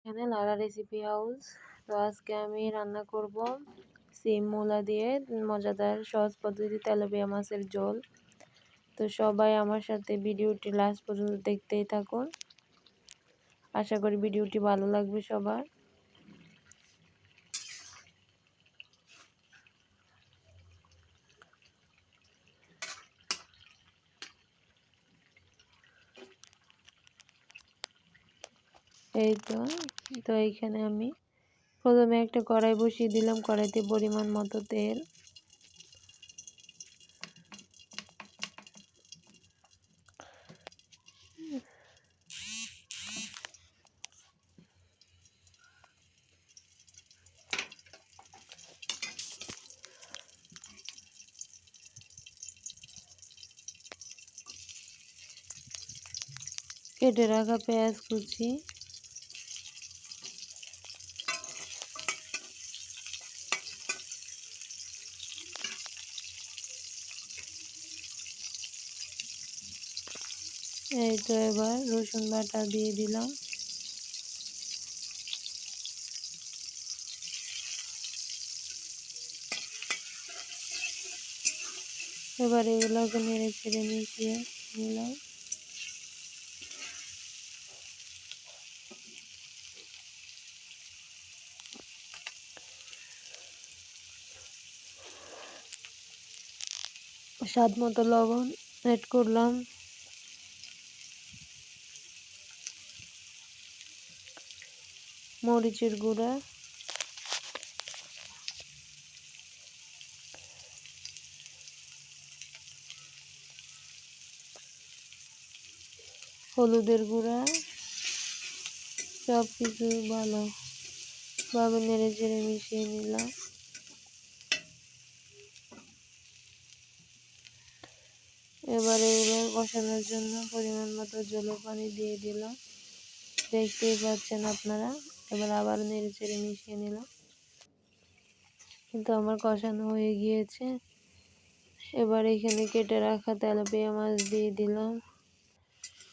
এখানে লারা recipe house. তো আজকে আমি রান্না করব সিম মূলা দিয়ে মজাদার সহজ পদ্ধতি তেলাপিয়া মাছের ঝোল। তো সবাই আমার সাথে ভিডিওটি লাস্ট পর্যন্ত দেখতেই থাকুন। আশা করি ভিডিওটি ভালো লাগবে সবার। এই তো এইখানে আমি প্রথমে একটা কড়াই বসিয়ে দিলাম। কড়াইতে পরিমাণ মতো তেল, কেটে রাখা পেঁয়াজ কুচি, এই তো এবার রসুন বাটা দিয়ে দিলাম। এবার এগুলোকে নেড়ে চেড়ে মিশিয়ে নিলাম। স্বাদ মতো লবণ অ্যাড করলাম। মরিচের গুঁড়া, হলুদের গুঁড়া, সব কিছু ভালোভাবে নেড়ে চেড়ে মিশিয়ে নিলাম। এবার এগুলো কষানোর জন্য পরিমাণ মতো জলের পানি দিয়ে দিলাম। দেখতেই পাচ্ছেন আপনারা। এবার আবার নেড়ে চেড়ে মিশিয়ে নিলাম। কিন্তু আমার কষানো হয়ে গিয়েছে। এবার এখানে কেটে রাখা তেলাপিয়া মাছ দিয়ে দিলাম।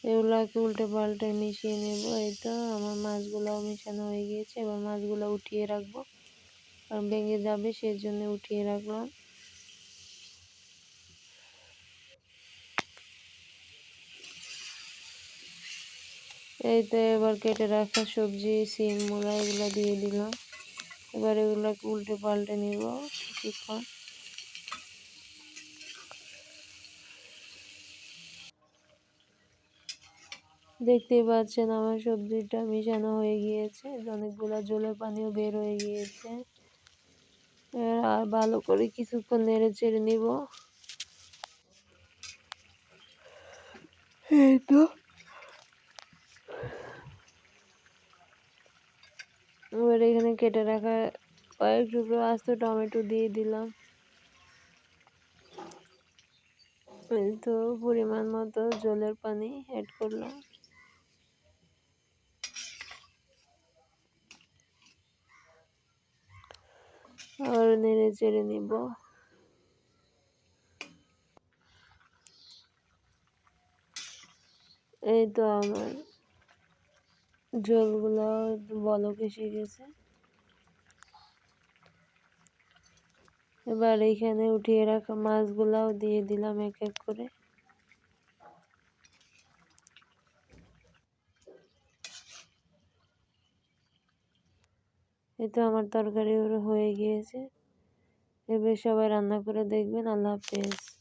এগুলোকে উল্টে পাল্টে মিশিয়ে নেব। এই তো আমার মাছগুলোও মেশানো হয়ে গিয়েছে। এবার মাছগুলো উঠিয়ে রাখবো, কারণ ভেঙে যাবে, সেই জন্য উঠিয়ে রাখলাম। এই তো এবার কেটে রাখা সবজি, সিম মূলা এগুলো দিয়ে দিলাম। এবার এগুলোকে উল্টে পাল্টে নিব কিছুক্ষণ। দেখতেই পাচ্ছেন আমার সবজিটা মিশানো হয়ে গিয়েছে। অনেকগুলা জলের পানিও বের হয়ে গিয়েছে। আর ভালো করে কিছুক্ষণ নেড়ে চেড়ে নিব। এই তো এবার এখানে কেটে রাখা কয়েক টুকরো আস্ত টমেটো দিয়ে দিলাম। এই তো পরিমাণ মতো জলের পানি অ্যাড করলাম। আর নেড়ে চেড়ে নিব। এই তো আমার ঝোলগুলো বলক এসে গেছে। এবার এইখানে উঠিয়ে রাখা মাছগুলাও দিয়ে দিলাম এক এক করে। এই তো আমার তরকারি হয়ে গিয়েছে। এবার সবাই রান্না করে দেখবেন। আল্লাহ হাফেজ।